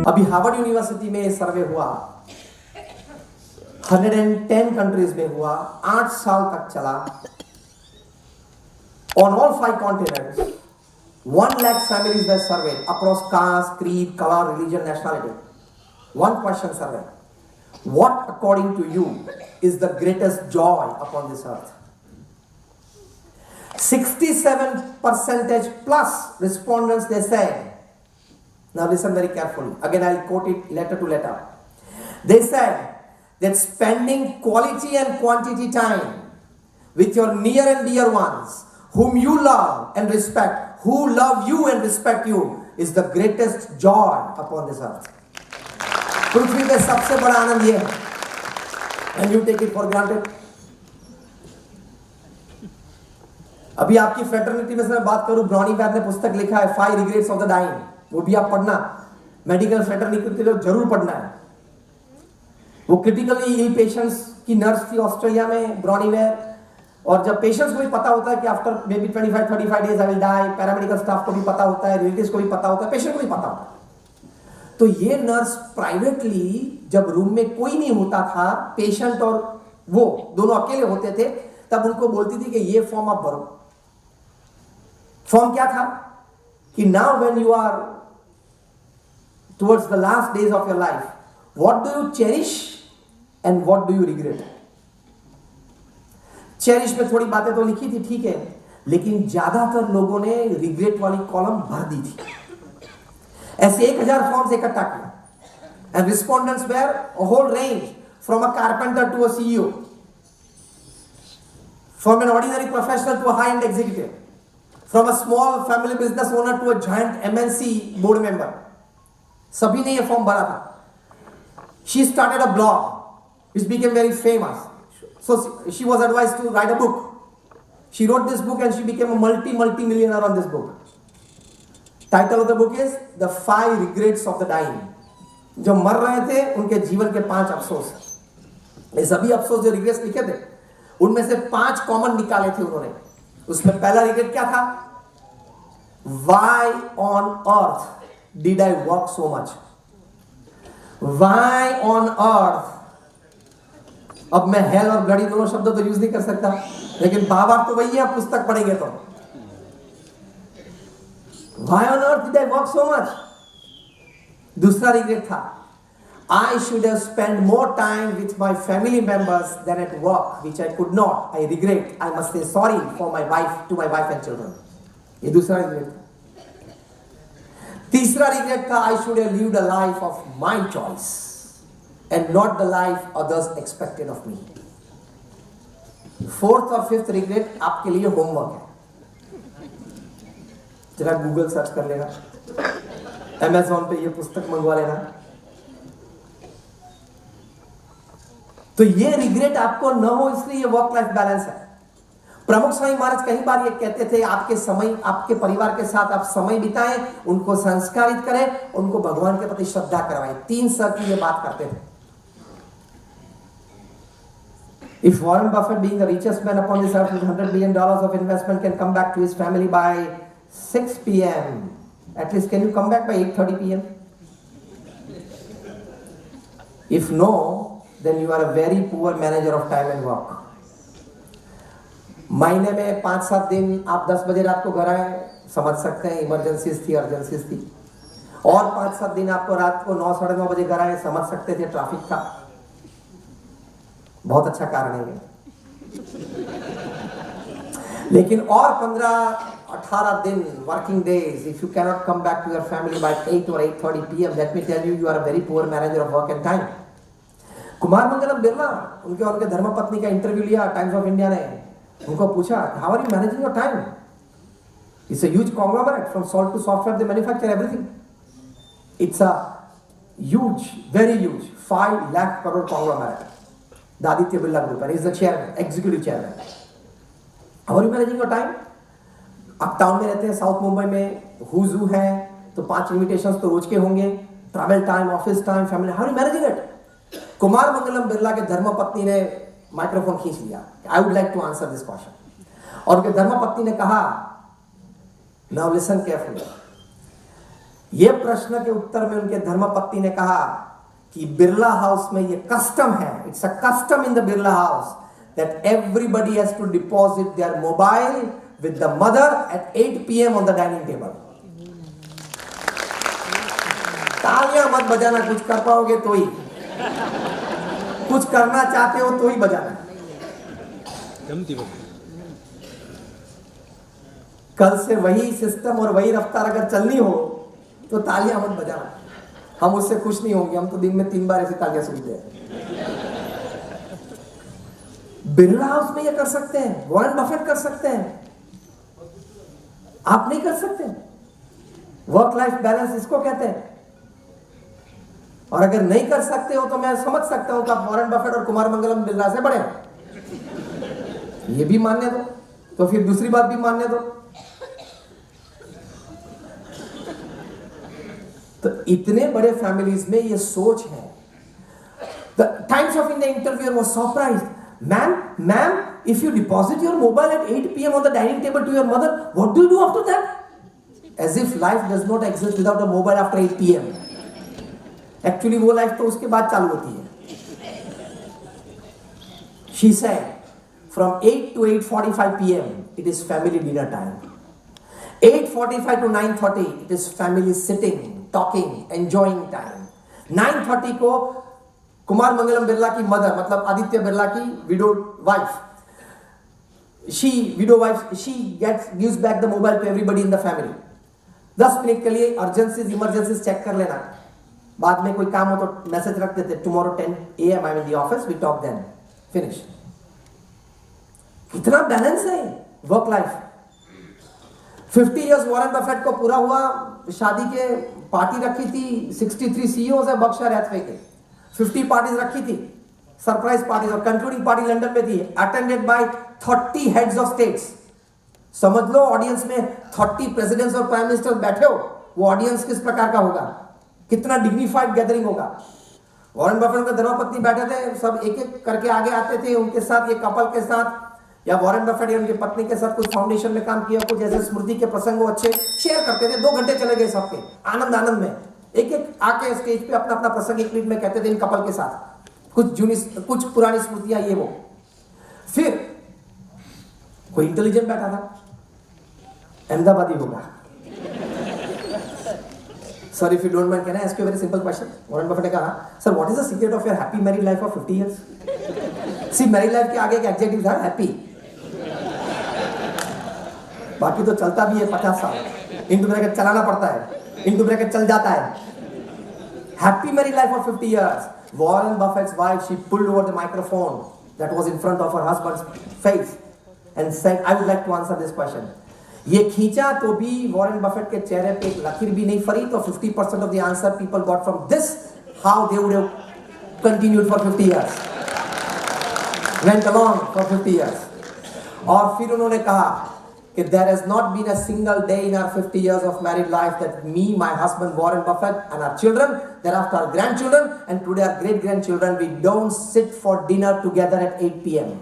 अभी Harvard university में सर्वे हुआ, 110 कंट्रीज में हुआ, 8 साल तक चला। On all 5 continents, 1 lakh families were surveyed across caste, creed, color, religion, nationality. One question survey. What, according to you, is the greatest joy upon this earth? 67% plus respondents, they said. Now listen very carefully. Again, I'll quote it letter to letter. They said that spending quality and quantity time with your near and dear ones, whom you love and respect, who love you and respect you, is the greatest joy upon this earth. पृथ्वी पे सबसे बड़ा आनंद ये है, and you take it for granted. अभी आपकी fraternity में से मैं बात करूं, ब्राउनी वैद ने पुस्तक लिखा है 5 रिग्रेट्स ऑफ द डाइंग, वो भी आप पढ़ना, मेडिकल फ्रेटर्निटी के लिए जरूर पढ़ना है। वो क्रिटिकली इल पेशेंट्स की नर्स थी ऑस्ट्रेलिया में, ब्राउनी वैद, और जब पेशेंट्स को भी पता होता है कि after may be 25-35 days I will die, paramedical staff को भी पता होता है, रिलेटिव्स को भी पता होता है, पेशेंट को भी पता होता है, तो ये नर्स प्राइवेटली जब रूम में कोई नहीं होता था, पेशेंट और वो दोनों अकेले होते थे, तब उनको बोलती थी कि ये फॉर्म आप भरो। फॉर्म क्या था कि now when you are towards the last days of your life, what do you cherish and what do you regret. Cherish में थोड़ी बातें तो लिखी थी, ठीक है, लेकिन ज्यादातर लोगों ने रिग्रेट वाली कॉलम भर दी थी। ऐसे 1000 फॉर्म्स इकट्ठा किया, and respondents were a whole range from a carpenter to a CEO, from an ordinary professional to a high end executive, from a small family business owner to a giant MNC board member, सभी ने यह form भरा था। She started a blog which became very famous. So she was advised to write a book. She wrote this book and she became a multi-millionaire on this book. Title of the book is The 5 Regrets of the Dying. जो मर रहे थे उनके जीवन के 5 अफसोस। ये सभी अफसोस जो रिग्रेट्स लिखे थे, उनमें से 5 कॉमन निकाले थे उन्होंने। उसमें पहला रिग्रेट क्या था? Why on earth did I work so much? Why on earth? अब मैं हेल और घड़ी दोनों शब्द तो यूज नहीं कर सकता, लेकिन भावार्थ तो वही है, आप पुस्तक पढ़ेंगे तो। Why on earth did I work so much? दूसरा रिग्रेट था, I should have spent more time with my family members than at work, which I could not. I regret. I must say sorry for my wife, to my wife and children. ये दूसरा regret था। तीसरा regret था, I should have lived a life of my choice and not the life others expected of me. Fourth और fifth regret आपके लिए homework है, जरा गूगल सर्च कर लेना, अमेज़न पे ये पुस्तक मंगवा लेना। तो ये रिग्रेट आपको न हो, इसलिए ये वर्क लाइफ बैलेंस है। प्रमुख स्वामी महाराज कई बार ये कहते थे, आपके समय, आपके परिवार के साथ आप समय बिताएं, उनको संस्कारित करें, उनको भगवान के प्रति श्रद्धा करवाएं। 3 सर की ये बात करते थे। If Warren Buffett, being the richest man upon this earth with $100 billion of investment, can come back to his family by 6 p.m., at least can you come back by 8:30 p.m.? If no, then you are a very poor manager of time and work. महीने में 5-7 दिन आप 10 बजे रात को घर आए, समझ सकते हैं इमरजेंसीज थी, अर्जेंसीज थी, और 5-7 दिन आपको रात को 9-9:30 बजे घर आए, समझ सकते थे ट्रैफिक था। बहुत अच्छा कारण है ये। लेकिन और 15-18 दिन working days, if you cannot come back to your family by 8 or 8:30 p.m., let me tell you, you are a very poor manager of work and time. Kumar Mangalam Birla, उनके धर्मपत्नी का इंटरव्यू लिया टाइम्स ऑफ इंडिया ने, उनको पूछा, how are you managing your time? It's a huge conglomerate, from salt to software they manufacture everything. It's a huge, very huge, 5 lakh crore conglomerate, the Aditya Birla Group, and he is the chairman, executive chairman. How are you managing your time? आप town में रहते हैं, south Mumbai में who's who है, तो 5 invitations तो रोज के होंगे, travel time, office time, family, how are you managing it? Kumar Mangalam Birla के धर्मपत्नी ने माइक्रोफोन खींच लिया, I would like to answer this question, और उनके धर्मपत्नी ने कहा, नाउ लिसन केयरफुली, ये प्रश्न के उत्तर में उनके धर्मपत्नी ने कहा कि बिरला हाउस में ये कस्टम है, it's a custom in the Birla house that everybody has to deposit their mobile with the mother at 8 p.m. on the dining table. तालियां मत बजाना, कुछ कर पाओगे तो ही, कुछ करना चाहते हो तो ही बजाना। कल से वही सिस्टम और वही रफ्तार अगर चलनी हो तो तालियां मत बजाना। हम उससे खुश नहीं होंगे, हम तो दिन में 3 बार ऐसी तालियां सुनते हैं। बिरला हाउस में ये कर सकते हैं, वॉरेन बफेट कर सकते हैं, आप नहीं कर सकते। वर्क लाइफ बैलेंस इसको कहते हैं। और अगर नहीं कर सकते हो तो मैं समझ सकता हूं कि आप वॉरेन बफेट और कुमार मंगलम बिरला से बड़े हैं, ये भी मानने दो, तो फिर दूसरी बात भी मानने दो। तो इतने बड़े फैमिलीज में ये सोच है। The Times of India interviewer was surprised. Ma'am, if you deposit your mobile at 8 p.m. on the dining table to your mother, what do you do after that? As if life does not exist without a mobile after 8 p.m. Actually, वो life तो उसके बाद चालू होती है। She said, from 8 to 8:45 p.m. it is family dinner time. 8:45 to 9:30 it is family sitting, talking, enjoying time. 9:30 को कुमार मंगलम बिरला की mother, मतलब आदित्य बिरला की window wife, she gives back the mobile to everybody in the family. 10 minute के लिए emergencies check कर लेना, बाद में कोई काम हो तो मैसेज रख देते, tomorrow 10 AM I am in the office, we talk then, finish. कितना बैलेंस है work life. 50 years Warren Buffett को पूरा हुआ, शादी के पार्टी रखी थी, 63 CEOs है बर्कशायर हैथवे के, 50 पार्टीज रखी थी, सरप्राइज पार्टीज, और कंक्लूडिंग पार्टी लंदन में थी, attended by 30 heads of states. समझ लो ऑडियंस में 30 प्रेसिडेंट्स और प्राइम मिनिस्टर बैठे हो, वो ऑडियंस किस प्रकार का होगा, कितना डिग्निफाइड गैदरिंग होगा। वॉरेन बफेट के धर्मपत्नी बैठे थे, सब एक एक करके आगे आते थे, उनके साथ, ये कपल के साथ, या वॉरेन बफेट या उनकी पत्नी के साथ कुछ फाउंडेशन में काम किया, कुछ ऐसे स्मृति के प्रसंग अच्छे शेयर करते थे। 2 घंटे चले गए सबके आनंद में, एक एक आके स्टेज पे अपना अपना प्रसंग 1 मिनट में कहते थे इन कपल के साथ, कुछ पुरानी स्मृतियां ये वो। फिर कोई इंटेलिजेंट बैठा था, अहमदाबादी होगा। Sir if you don't mind can I ask you a very simple question. Warren Buffett ने कहा, sir what is the secret of your happy married life of 50 years? C married life के आगे एक adjective था, happy, बाकी तो चलता भी है 50 साल, इंटू ब्रैकेट चलाना पड़ता है, इंटू ब्रैकेट चल जाता है। Happy married life of 50 years. Warren Buffett's wife, she pulled over the microphone that was in front of her husband's face and said, I would like to answer this question. ये खींचा तो भी Warren Buffett के चेहरे पे एक लकीर भी नहीं फरी, तो 50% of the answer people got from this, how they would have continued for 50 years, went along for 50 years. और फिर उन्होंने कहा कि there has not been a single day in our 50 years of married life that me, my husband Warren Buffett, and our children, thereafter our grandchildren, and today our great grandchildren, we don't sit for dinner together at 8 p.m.